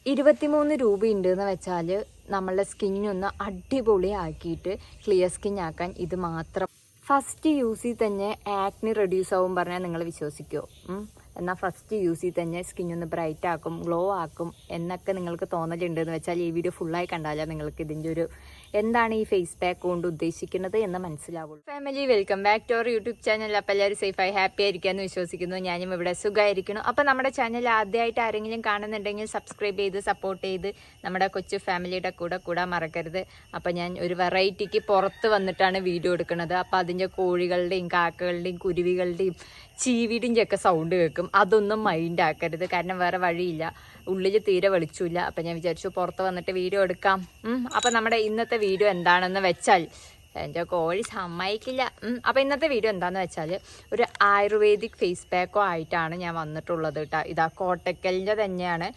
23 രൂപയുണ്ട് എന്ന് വെച്ചാൽ നമ്മളുടെ സ്കിന്നൊന്ന് അടിപൊളിയാക്കിയിട്ട് ക്ലിയർ സ്കിൻ ആക്കാൻ ഇത് മാത്രം. ഫസ്റ്റ് യൂസിൽ തന്നെ ആക്നി റെഡ്യൂസ് ആവും പറഞ്ഞാൽ നിങ്ങൾ വിശ്വസിക്കുമോ? എന്നാൽ ഫസ്റ്റ് യൂസിൽ തന്നെ സ്കിന്നൊന്ന് ബ്രൈറ്റ് ആക്കും, ഗ്ലോ ആക്കും എന്നൊക്കെ നിങ്ങൾക്ക് തോന്നലുണ്ടെന്ന് വെച്ചാൽ ഈ വീഡിയോ ഫുള്ളായി കണ്ടാലോ നിങ്ങൾക്ക് ഇതിൻ്റെ ഒരു എന്താണ് ഈ ഫേസ് പാക്ക് കൊണ്ട് ഉദ്ദേശിക്കുന്നത് എന്ന് മനസ്സിലാവുള്ളൂ. Family, welcome back to our YouTube channel. അപ്പോൾ എല്ലാവരും സേഫായി ഹാപ്പി ആയിരിക്കാമെന്ന് വിശ്വസിക്കുന്നു. ഞാനും ഇവിടെ സുഖമായിരിക്കുന്നു. അപ്പോൾ നമ്മുടെ ചാനൽ ആദ്യമായിട്ട് ആരെങ്കിലും കാണുന്നുണ്ടെങ്കിൽ സബ്സ്ക്രൈബ് ചെയ്ത് സപ്പോർട്ട് ചെയ്ത് നമ്മുടെ കൊച്ചു ഫാമിലിയുടെ കൂടെ കൂടാൻ മറക്കരുത്. അപ്പോൾ ഞാൻ ഒരു വെറൈറ്റിക്ക് പുറത്ത് വന്നിട്ടാണ് വീഡിയോ എടുക്കുന്നത്. അപ്പോൾ അതിൻ്റെ കോഴികളുടെയും കാക്കകളുടെയും കുരുവികളുടെയും ചീവിടിൻ്റെ ഒക്കെ സൗണ്ട് കേൾക്കും. അതൊന്നും മൈൻഡ് ആക്കരുത്, കാരണം വേറെ വഴിയില്ല, ഉള്ളിൽ തീരെ വെളിച്ചില്ല. അപ്പം ഞാൻ വിചാരിച്ചു പുറത്ത് വന്നിട്ട് വീഡിയോ എടുക്കാം. അപ്പം നമ്മുടെ ഇന്നത്തെ വീഡിയോ എന്താണെന്ന് വെച്ചാൽ, എൻ്റെ കോഴി സമ്മതിക്കില്ല. അപ്പോൾ ഇന്നത്തെ വീഡിയോ എന്താണെന്ന് വെച്ചാൽ ഒരു ആയുർവേദിക് ഫേസ് പാക്കോ ആയിട്ടാണ് ഞാൻ വന്നിട്ടുള്ളത് കേട്ടോ. ഇതാ കോട്ടക്കലിൻ്റെ തന്നെയാണ്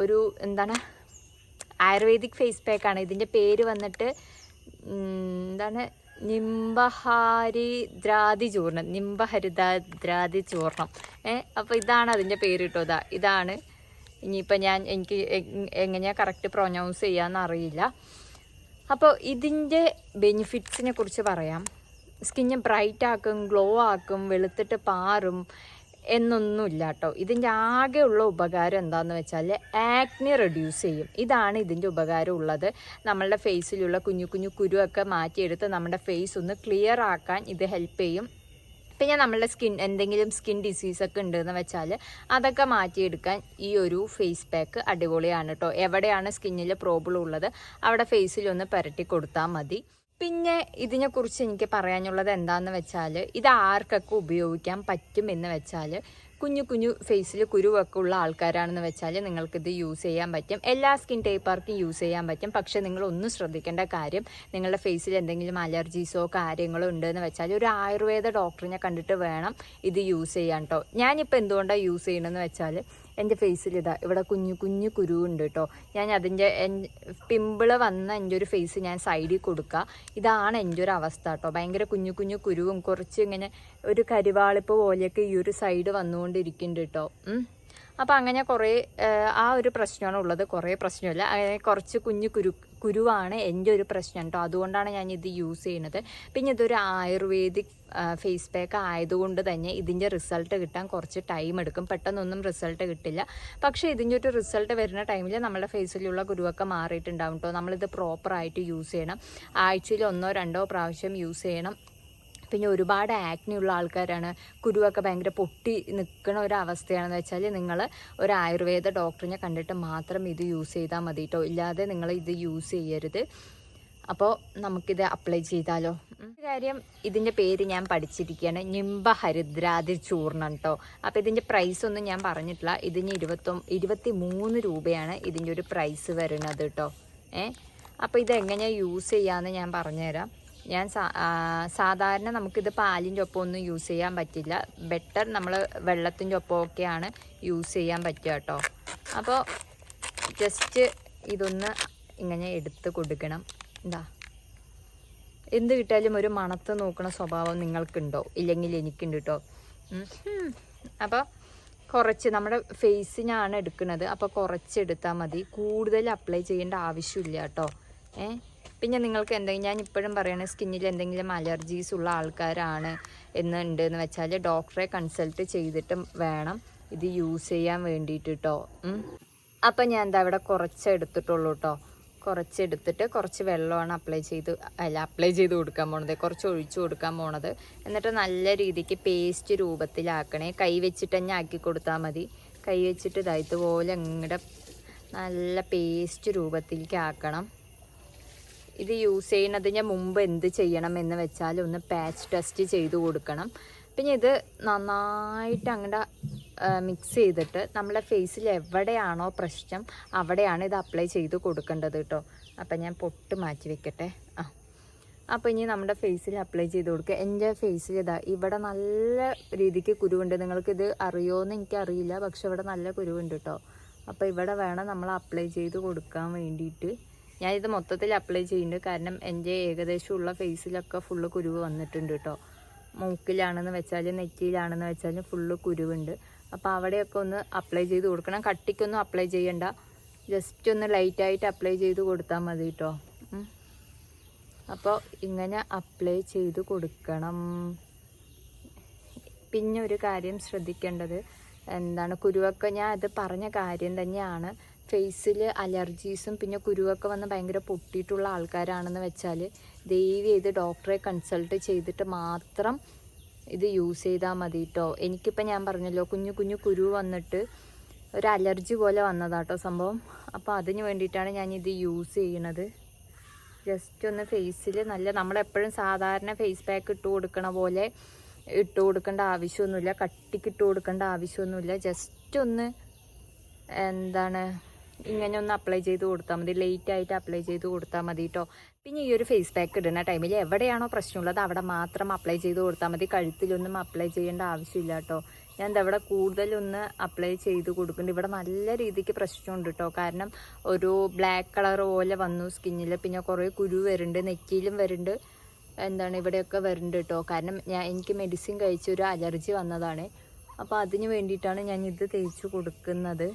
ഒരു എന്താണ് ആയുർവേദിക് ഫേസ് പാക്കാണ്. ഇതിൻ്റെ പേര് വന്നിട്ട് എന്താണ്, നിംബഹരിദ്രാതി ചൂർണം. അപ്പോൾ ഇതാണ് അതിൻ്റെ പേര് കേട്ടോ. ഇതാണ്. ഇനിയിപ്പോൾ എനിക്ക് എങ്ങനെയാണ് കറക്റ്റ് പ്രൊനൗൺസ് ചെയ്യാമെന്ന് അറിയില്ല. അപ്പോൾ ഇതിൻ്റെ ബെനിഫിറ്റ്സിനെ കുറിച്ച് പറയാം. സ്കിന്ന് ബ്രൈറ്റ് ആക്കും, ഗ്ലോ ആക്കും, വെളുത്തിട്ട് പാറും എന്നൊന്നുമില്ല കേട്ടോ. ഇതിൻ്റെ ആകെയുള്ള ഉപകാരം എന്താണെന്ന് വെച്ചാൽ ആക്നി റെഡ്യൂസ് ചെയ്യും. ഇതാണ് ഇതിൻ്റെ ഉപകാരം ഉള്ളത്. നമ്മളുടെ ഫേസിലുള്ള കുഞ്ഞു കുഞ്ഞു കുരുവൊക്കെ മാറ്റിയെടുത്ത് നമ്മുടെ ഫേസ് ഒന്ന് ക്ലിയർ ആക്കാൻ ഇത് ഹെൽപ്പ് ചെയ്യും. പിന്നെ നമ്മളുടെ എന്തെങ്കിലും സ്കിൻ ഡിസീസൊക്കെ ഉണ്ടെന്ന് വെച്ചാൽ അതൊക്കെ മാറ്റിയെടുക്കാൻ ഈ ഒരു ഫേസ് പാക്ക് അടിപൊളിയാണ് കേട്ടോ. എവിടെയാണ് സ്കിന്നിൽ പ്രോബ്ലം ഉള്ളത് അവിടെ ഫേസിലൊന്ന് പുരട്ടി കൊടുത്താൽ മതി. പിന്നെ ഇതിനെക്കുറിച്ച് എനിക്ക് പറയാനുള്ളത് എന്താണെന്ന് വെച്ചാൽ, ഇത് ആർക്കൊക്കെ ഉപയോഗിക്കാൻ പറ്റും എന്ന് വെച്ചാൽ, കുഞ്ഞു കുഞ്ഞു ഫേസിൽ കുരുവൊക്കെ ഉള്ള ആൾക്കാരാണെന്ന് വെച്ചാൽ നിങ്ങൾക്കിത് യൂസ് ചെയ്യാൻ പറ്റും. എല്ലാ സ്കിൻ ടൈപ്പാർക്കും യൂസ് ചെയ്യാൻ പറ്റും. പക്ഷേ നിങ്ങൾ ഒന്ന് ശ്രദ്ധിക്കേണ്ട കാര്യം, നിങ്ങളുടെ ഫേസിൽ എന്തെങ്കിലും അലർജീസോ കാര്യങ്ങളോ ഉണ്ടെന്ന് വെച്ചാൽ ഒരു ആയുർവേദ ഡോക്ടറിനെ കണ്ടിട്ട് വേണം ഇത് യൂസ് ചെയ്യാൻ കേട്ടോ. ഞാനിപ്പോൾ എന്തുകൊണ്ടാണ് യൂസ് ചെയ്യണമെന്ന് വെച്ചാൽ, എൻ്റെ ഫേസിൽ ഇവിടെ കുഞ്ഞു കുഞ്ഞു കുരുവുണ്ട് കേട്ടോ. ഞാൻ അതിൻ്റെ പിമ്പിള് വന്ന എൻ്റെ ഒരു ഫേസ് ഞാൻ സൈഡിൽ കൊടുക്കുക. ഇതാണ് എൻ്റെ ഒരു അവസ്ഥ കേട്ടോ. ഭയങ്കര കുഞ്ഞു കുഞ്ഞു കുരുവും കുറച്ച് ഇങ്ങനെ ഒരു കരിവാളിപ്പ് പോലെയൊക്കെ ഈ ഒരു സൈഡ് വന്നുകൊണ്ടിരിക്കുന്നുണ്ട് കേട്ടോ. അപ്പോൾ അങ്ങനെ കുറേ ആ ഒരു പ്രശ്നമാണ് ഉള്ളത്. കുറേ പ്രശ്നമില്ല, അങ്ങനെ കുറച്ച് കുരുവാണ് എൻ്റെ ഒരു പ്രശ്നം കേട്ടോ. അതുകൊണ്ടാണ് ഞാൻ ഇത് യൂസ് ചെയ്യുന്നത്. പിന്നെ ഇതൊരു ആയുർവേദിക് ഫേസ് പാക്ക് ആയതുകൊണ്ട് തന്നെ ഇതിൻ്റെ റിസൾട്ട് കിട്ടാൻ കുറച്ച് ടൈം എടുക്കും. പെട്ടെന്നൊന്നും റിസൾട്ട് കിട്ടില്ല. പക്ഷേ ഇതിൻ്റെ ഒരു റിസൾട്ട് വരുന്ന ടൈമിൽ നമ്മുടെ ഫേസിലുള്ള കുരുവൊക്കെ മാറിയിട്ടുണ്ടാവും കേട്ടോ. നമ്മളിത് പ്രോപ്പറായിട്ട് യൂസ് ചെയ്യണം. ആഴ്ചയിൽ 1-2 പ്രാവശ്യം യൂസ് ചെയ്യണം. പിന്നെ ഒരുപാട് ആക്നി ഉള്ള ആൾക്കാരാണ്, കുരുവൊക്കെ ഭയങ്കര പൊട്ടി നിൽക്കുന്ന ഒരവസ്ഥയാണെന്ന് വെച്ചാൽ നിങ്ങൾ ഒരു ആയുർവേദ ഡോക്ടറിനെ കണ്ടിട്ട് മാത്രം ഇത് യൂസ് ചെയ്താൽ മതി കേട്ടോ. ഇല്ലാതെ നിങ്ങൾ ഇത് യൂസ് ചെയ്യരുത്. അപ്പോൾ നമുക്കിത് അപ്ലൈ ചെയ്താലോ? കാര്യം ഇതിൻ്റെ പേര് ഞാൻ പഠിച്ചിരിക്കുകയാണ്, നിംബഹരിദ്രാതി ചൂർണം കേട്ടോ. അപ്പോൾ ഇതിൻ്റെ പ്രൈസ് ഒന്നും ഞാൻ പറഞ്ഞിട്ടില്ല. ഇതിന് 23 രൂപയാണ് ഇതിൻ്റെ ഒരു പ്രൈസ് വരുന്നത് കേട്ടോ. അപ്പോൾ ഇതെങ്ങനെയാണ് യൂസ് ചെയ്യാമെന്ന് ഞാൻ പറഞ്ഞുതരാം. ഞാൻ സാധാരണ നമുക്കിത് പാലിൻ്റെ ഒപ്പം ഒന്നും യൂസ് ചെയ്യാൻ പറ്റില്ല. ബെറ്റർ നമ്മൾ വെള്ളത്തിൻ്റെ ഒപ്പമൊക്കെയാണ് യൂസ് ചെയ്യാൻ പറ്റുക കേട്ടോ. അപ്പോൾ ജസ്റ്റ് ഇതൊന്ന് ഇങ്ങനെ എടുത്ത് കൊടുക്കണം. എന്ത് കിട്ടിയാലും ഒരു മണത്ത് നോക്കണ സ്വഭാവം നിങ്ങൾക്കുണ്ടോ? ഇല്ലെങ്കിൽ എനിക്കുണ്ട് കേട്ടോ. അപ്പോൾ കുറച്ച് നമ്മുടെ ഫേസിനാണ് എടുക്കുന്നത്. അപ്പോൾ കുറച്ചെടുത്താൽ മതി, കൂടുതൽ അപ്ലൈ ചെയ്യേണ്ട ആവശ്യമില്ല കേട്ടോ. പിന്നെ നിങ്ങൾക്ക് എന്തെങ്കിലും, ഞാൻ ഇപ്പോഴും പറയണ സ്കിന്നിൽ എന്തെങ്കിലും അലർജീസ് ഉള്ള ആൾക്കാരാണ് എന്നുണ്ടെന്ന് വെച്ചാൽ ഡോക്ടറെ കൺസൾട്ട് ചെയ്തിട്ട് വേണം ഇത് യൂസ് ചെയ്യാൻ വേണ്ടിയിട്ട് കേട്ടോ. അപ്പം ഞാൻ ഇവിടെ കുറച്ചെടുത്തിട്ടുള്ളൂ കേട്ടോ. കുറച്ചെടുത്തിട്ട് കുറച്ച് വെള്ളമാണ് അപ്ലൈ ചെയ്ത് കൊടുക്കാൻ പോണത്, കുറച്ച് ഒഴിച്ചു കൊടുക്കാൻ പോണത്. എന്നിട്ട് നല്ല രീതിക്ക് പേസ്റ്റ് രൂപത്തിലാക്കണേ. കൈ വെച്ചിട്ട് തന്നെ ആക്കി കൊടുത്താൽ മതി. കൈ വെച്ചിട്ട് ഇതുപോലെ ഇങ്ങോട്ട് നല്ല പേസ്റ്റ് രൂപത്തിലേക്ക് ആക്കണം. ഇത് യൂസ് ചെയ്യുന്നതിന് മുമ്പ് എന്ത് ചെയ്യണം എന്ന് വെച്ചാൽ ഒന്ന് പാച്ച് ടെസ്റ്റ് ചെയ്ത് കൊടുക്കണം. പിന്നെ ഇത് നന്നായിട്ട് അങ്ങോട്ട് മിക്സ് ചെയ്തിട്ട് നമ്മുടെ ഫേസിൽ എവിടെയാണോ പ്രശ്നം അവിടെയാണ് ഇത് അപ്ലൈ ചെയ്ത് കൊടുക്കേണ്ടത് കേട്ടോ. അപ്പം ഞാൻ പൊട്ട് മാറ്റി വെക്കട്ടെ. അപ്പോൾ ഇനി നമ്മുടെ ഫേസിൽ അപ്ലൈ ചെയ്ത് കൊടുക്കുക. എൻ്റെ ഫേസിൽ ഇവിടെ നല്ല രീതിക്ക് കുരുവുണ്ട്. നിങ്ങൾക്കിത് അറിയുമോയെന്ന് എനിക്കറിയില്ല, പക്ഷെ ഇവിടെ നല്ല കുരുവുണ്ട് കേട്ടോ. അപ്പോൾ ഇവിടെ വേണം നമ്മൾ അപ്ലൈ ചെയ്ത് കൊടുക്കാൻ വേണ്ടിയിട്ട്. ഞാനിത് മൊത്തത്തിൽ അപ്ലൈ ചെയ്യുന്നുണ്ട്, കാരണം എൻ്റെ ഏകദേശമുള്ള ഫേസിലൊക്കെ ഫുള്ള് കുരുവ് വന്നിട്ടുണ്ട് കേട്ടോ. മൂക്കിലാണെന്ന് വെച്ചാൽ നെറ്റിയിലാണെന്ന് വെച്ചാൽ ഫുള്ള് കുരുവുണ്ട്. അപ്പോൾ അവിടെയൊക്കെ ഒന്ന് അപ്ലൈ ചെയ്ത് കൊടുക്കണം. കട്ടിക്കൊന്നും അപ്ലൈ ചെയ്യണ്ട, ജസ്റ്റ് ഒന്ന് ലൈറ്റായിട്ട് അപ്ലൈ ചെയ്ത് കൊടുത്താൽ മതി കേട്ടോ. അപ്പോൾ ഇങ്ങനെ അപ്ലൈ ചെയ്ത് കൊടുക്കണം. പിന്നെ ഒരു കാര്യം ശ്രദ്ധിക്കേണ്ടത് എന്താണ്, കുരുവൊക്കെ ഞാൻ അത് പറഞ്ഞ കാര്യം തന്നെയാണ്. ഫേസിൽ അലർജീസും പിന്നെ കുരുവൊക്കെ വന്ന് ഭയങ്കര പൊട്ടിയിട്ടുള്ള ആൾക്കാരാണെന്ന് വെച്ചാൽ ദയവ് ചെയ്ത് ഡോക്ടറെ കൺസൾട്ട് ചെയ്തിട്ട് മാത്രം ഇത് യൂസ് ചെയ്താൽ മതി കേട്ടോ. എനിക്കിപ്പോൾ ഞാൻ പറഞ്ഞല്ലോ കുഞ്ഞു കുഞ്ഞു കുരു വന്നിട്ട് ഒരു അലർജി പോലെ വന്നതാട്ടോ സംഭവം. അപ്പോൾ അതിന് വേണ്ടിയിട്ടാണ് ഞാനിത് യൂസ് ചെയ്യണത്. ജസ്റ്റ് ഒന്ന് ഫേസിൽ നല്ല നമ്മളെപ്പോഴും സാധാരണ ഫേസ് പാക്ക് ഇട്ട് കൊടുക്കണ പോലെ ഇട്ട് കൊടുക്കേണ്ട ആവശ്യമൊന്നുമില്ല, കട്ടിക്ക് ഇട്ട് കൊടുക്കേണ്ട ആവശ്യമൊന്നുമില്ല. ജസ്റ്റ് ഒന്ന് എന്താണ് ഇങ്ങനെ ഒന്ന് അപ്ലൈ ചെയ്ത് കൊടുത്താൽ മതി, ലേറ്റായിട്ട് അപ്ലൈ ചെയ്ത് കൊടുത്താൽ മതി കേട്ടോ. പിന്നെ ഈ ഒരു ഫേസ് പാക്ക് ഇടുന്ന ടൈമിൽ എവിടെയാണോ പ്രശ്നമുള്ളത് അവിടെ മാത്രം അപ്ലൈ ചെയ്ത് കൊടുത്താൽ മതി. കഴുത്തിലൊന്നും അപ്ലൈ ചെയ്യേണ്ട ആവശ്യമില്ല കേട്ടോ. ഞാൻ ഇവിടെ കൂടുതലൊന്ന് അപ്ലൈ ചെയ്ത് കൊടുക്കുന്നുണ്ട്. ഇവിടെ നല്ല രീതിക്ക് പ്രശ്നമുണ്ട് കേട്ടോ. കാരണം ഒരു ബ്ലാക്ക് കളർ പോലെ വന്നു സ്കിന്നിൽ, പിന്നെ കുറേ കുരു വരുന്നുണ്ട്, നെറ്റിയിലും വരുന്നുണ്ട്, എന്താണ് ഇവിടെയൊക്കെ വരുന്നുണ്ട് കേട്ടോ. കാരണം എനിക്ക് മെഡിസിൻ കഴിച്ചൊരു അലർജി വന്നതാണ്. അപ്പോൾ അതിന് വേണ്ടിയിട്ടാണ് ഞാൻ ഇത് തേച്ച് കൊടുക്കുന്നത്.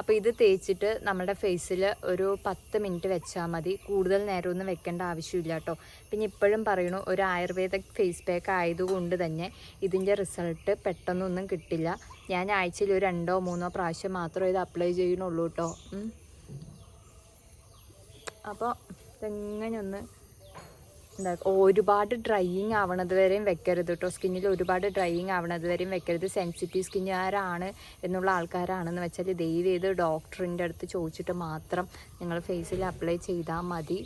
അപ്പോൾ ഇത് തേച്ചിട്ട് നമ്മുടെ ഫേസിൽ ഒരു 10 മിനിറ്റ് വെച്ചാൽ മതി, കൂടുതൽ നേരമൊന്നും വെക്കേണ്ട ആവശ്യമില്ല കേട്ടോ. പിന്നെ ഇപ്പോഴും പറയണു, ഒരു ആയുർവേദിക് ഫേസ് പാക്ക് ആയതുകൊണ്ട് തന്നെ ഇതിൻ്റെ റിസൾട്ട് പെട്ടെന്നൊന്നും കിട്ടില്ല. ഞാൻ ആഴ്ചയിൽ ഒരു 2 or 3 പ്രാവശ്യം മാത്രമേ ഇത് അപ്ലൈ ചെയ്യണുള്ളൂ കേട്ടോ. അപ്പോൾ ഇതെങ്ങനെ ഒന്ന് ഒരുപാട് ഡ്രൈയിങ് ആവണത് വരെയും വെക്കരുത് കേട്ടോ. സ്കിന്നിൽ ഒരുപാട് ഡ്രൈയിങ് ആവണത് വരെയും വെക്കരുത്. സെൻസിറ്റീവ് സ്കിന്നുകാരാണ് എന്നുള്ള ആൾക്കാരാണെന്ന് വെച്ചാൽ ദയവ് ചെയ്ത് ഡോക്ടറിൻ്റെ അടുത്ത് ചോദിച്ചിട്ട് മാത്രം നിങ്ങൾ ഫേസിൽ അപ്ലൈ ചെയ്താൽ മതി.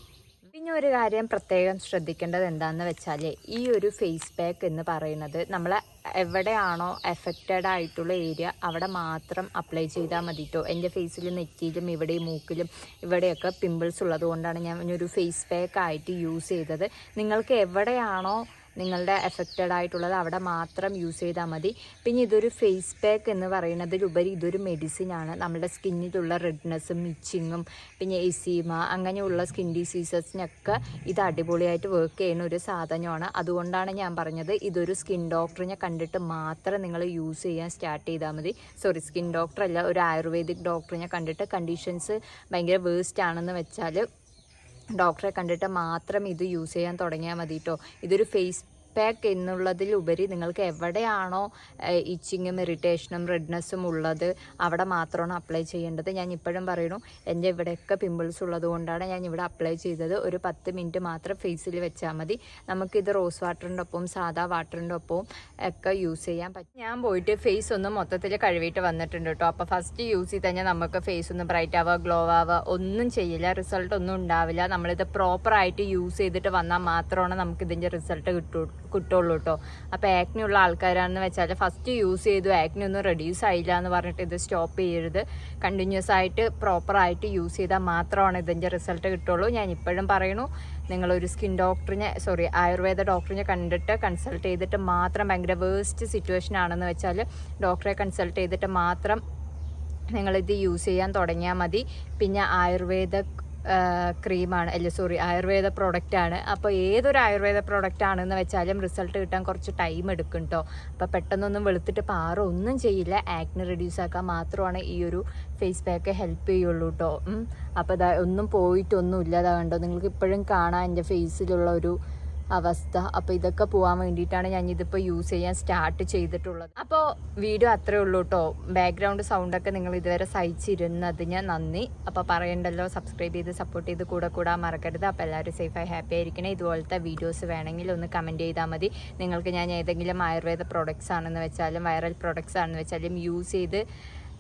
പിന്നെ ഒരു കാര്യം പ്രത്യേകം ശ്രദ്ധിക്കേണ്ടത് എന്താണെന്ന് വെച്ചാൽ ഈ ഒരു ഫേസ് പാക്ക് എന്ന് പറയുന്നത് നമ്മൾ എവിടെയാണോ എഫക്റ്റഡ് ആയിട്ടുള്ള ഏരിയ അവിടെ മാത്രം അപ്ലൈ ചെയ്താൽ മതി കേട്ടോ. എൻ്റെ ഫേസിൽ നെറ്റിയിലും ഇവിടെയും മൂക്കിലും ഇവിടെയൊക്കെ പിമ്പിൾസ് ഉള്ളത് കൊണ്ടാണ് ഞാൻ ഒരു ഫേസ് പാക്ക് ആയിട്ട് യൂസ് ചെയ്തത്. നിങ്ങൾക്ക് എവിടെയാണോ നിങ്ങളുടെ എഫക്റ്റഡ് ആയിട്ടുള്ളത് അവിടെ മാത്രം യൂസ് ചെയ്താൽ മതി. പിന്നെ ഇതൊരു ഫേസ് പാക്ക് എന്ന് പറയുന്നതിലുപരി ഇതൊരു മെഡിസിനാണ്. നമ്മുടെ സ്കിന്നിലുള്ള റെഡ്നെസ്സും ഇച്ചിങ്ങും പിന്നെ എസീമ അങ്ങനെയുള്ള സ്കിൻ ഡിസീസസിനൊക്കെ ഇത് അടിപൊളിയായിട്ട് വർക്ക് ചെയ്യുന്ന ഒരു സാധനമാണ്. അതുകൊണ്ടാണ് ഞാൻ പറഞ്ഞത് ഇതൊരു സ്കിൻ ഡോക്ടറിനെ കണ്ടിട്ട് മാത്രം നിങ്ങൾ യൂസ് ചെയ്യാൻ സ്റ്റാർട്ട് ചെയ്താൽ മതി. സ്കിൻ ഡോക്ടറല്ല, ഒരു ആയുർവേദിക് ഡോക്ടറിനെ കണ്ടിട്ട് കണ്ടീഷൻസ് ഭയങ്കര വേസ്റ്റ് ആണെന്ന് വെച്ചാൽ ഡോക്ടറെ കണ്ടിട്ട് മാത്രം ഇത് യൂസ് ചെയ്യാൻ തുടങ്ങിയാൽ മതി കേട്ടോ. ഇതൊരു ഫേസ് പാക്ക് എന്നുള്ളതിലുപരി നിങ്ങൾക്ക് എവിടെയാണോ ഇച്ചിങ്ങും ഇറിറ്റേഷനും റെഡ്നെസ്സും ഉള്ളത് അവിടെ മാത്രമാണ് അപ്ലൈ ചെയ്യേണ്ടത്. ഞാൻ ഇപ്പോഴും പറയുന്നു, എൻ്റെ ഇവിടെയൊക്കെ പിമ്പിൾസ് ഉള്ളത് കൊണ്ടാണ് ഞാൻ ഇവിടെ അപ്ലൈ ചെയ്തത്. ഒരു 10 മിനിറ്റ് മാത്രം ഫേസിൽ വെച്ചാൽ മതി. നമുക്കിത് റോസ് വാട്ടറിൻ്റെ ഒപ്പവും സാധാ വാട്ടറിൻ്റെ ഒപ്പവും ഒക്കെ യൂസ് ചെയ്യാൻ പറ്റും. ഞാൻ പോയിട്ട് ഫേസ് ഒന്ന് മൊത്തത്തിൽ കഴുകിയിട്ട് വന്നിട്ടുണ്ട് കേട്ടോ. അപ്പോൾ ഫസ്റ്റ് യൂസ് ചെയ്ത് കഴിഞ്ഞാൽ നമുക്ക് ഫേസ് ഒന്ന് ബ്രൈറ്റ് ആവുക, ഗ്ലോ ആവുക ഒന്നും ചെയ്യില്ല, റിസൾട്ട് ഒന്നും ഉണ്ടാവില്ല. നമ്മളിത് പ്രോപ്പറായിട്ട് യൂസ് ചെയ്തിട്ട് വന്നാൽ മാത്രമാണ് നമുക്കിതിൻ്റെ റിസൾട്ട് കിട്ടുള്ളൂ കേട്ടോ. അപ്പോൾ ആക്നി ഉള്ള ആൾക്കാരാണെന്ന് വെച്ചാൽ ഫസ്റ്റ് യൂസ് ചെയ്തു ആക്നി ഒന്നും റെഡ്യൂസ് ആയില്ല എന്ന് പറഞ്ഞിട്ട് ഇത് സ്റ്റോപ്പ് ചെയ്യരുത്. കണ്ടിന്യൂസ് ആയിട്ട് പ്രോപ്പറായിട്ട് യൂസ് ചെയ്താൽ മാത്രമാണ് ഇതിൻ്റെ റിസൾട്ട് കിട്ടുള്ളൂ. ഞാൻ ഇപ്പോഴും പറയുന്നു, നിങ്ങളൊരു സ്കിൻ ഡോക്ടറിനെ ആയുർവേദ ഡോക്ടറിനെ കണ്ടിട്ട് കൺസൾട്ട് ചെയ്തിട്ട് മാത്രം, ഭയങ്കര വേസ്റ്റ് സിറ്റുവേഷൻ ആണെന്ന് വെച്ചാൽ ഡോക്ടറെ കൺസൾട്ട് ചെയ്തിട്ട് മാത്രം നിങ്ങളിത് യൂസ് ചെയ്യാൻ തുടങ്ങിയാൽ മതി. പിന്നെ ആയുർവേദ ക്രീമാണ് ആയുർവേദ പ്രൊഡക്റ്റാണ്. അപ്പോൾ ഏതൊരു ആയുർവേദ പ്രൊഡക്റ്റ് ആണെന്ന് വെച്ചാലും റിസൾട്ട് കിട്ടാൻ കുറച്ച് ടൈം എടുക്കും കേട്ടോ. അപ്പോൾ പെട്ടെന്നൊന്നും വെളുത്തിട്ട് പാറ ഒന്നും ചെയ്യില്ല, ആക്നി റെഡ്യൂസ് ആക്കാൻ മാത്രമാണ് ഈ ഒരു ഫേസ് പാക്ക് ഹെൽപ്പ് ചെയ്യുള്ളൂ കേട്ടോ. അപ്പോൾ ഒന്നും പോയിട്ടൊന്നും ഇല്ലാതാ കണ്ടോ, നിങ്ങൾക്ക് ഇപ്പോഴും കാണാം എൻ്റെ ഫേസിലുള്ള ഒരു അവസ്ഥ. അപ്പോൾ ഇതൊക്കെ പോകാൻ വേണ്ടിയിട്ടാണ് ഞാൻ ഇതിപ്പോൾ യൂസ് ചെയ്യാൻ സ്റ്റാർട്ട് ചെയ്തിട്ടുള്ളത്. അപ്പോൾ വീഡിയോ അത്രേ ഉള്ളൂ കേട്ടോ. ബാക്ക്ഗ്രൗണ്ട് സൗണ്ടൊക്കെ നിങ്ങൾ ഇതുവരെ സഹിച്ചിരുന്നതിന് നന്ദി. അപ്പോൾ പറയണ്ടല്ലോ, സബ്സ്ക്രൈബ് ചെയ്ത് സപ്പോർട്ട് ചെയ്ത് കൂടാൻ മറക്കരുത്. അപ്പോൾ എല്ലാവരും സേഫായി ഹാപ്പി ആയിരിക്കണേ. ഇതുപോലത്തെ വീഡിയോസ് വേണമെങ്കിൽ ഒന്ന് കമൻറ്റ് ചെയ്താൽ മതി. നിങ്ങൾക്ക് ഞാൻ ഏതെങ്കിലും ആയുർവേദ പ്രോഡക്റ്റ്സ് ആണെന്ന് വെച്ചാലും വൈറൽ പ്രോഡക്റ്റ്സ് ആണെന്ന് വെച്ചാലും യൂസ് ചെയ്ത്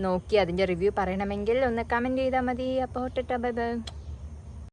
നോക്കി അതിൻ്റെ റിവ്യൂ പറയണമെങ്കിൽ ഒന്ന് കമൻറ്റ് ചെയ്താൽ മതി. അപ്പോൾ ബൈ ബൈ.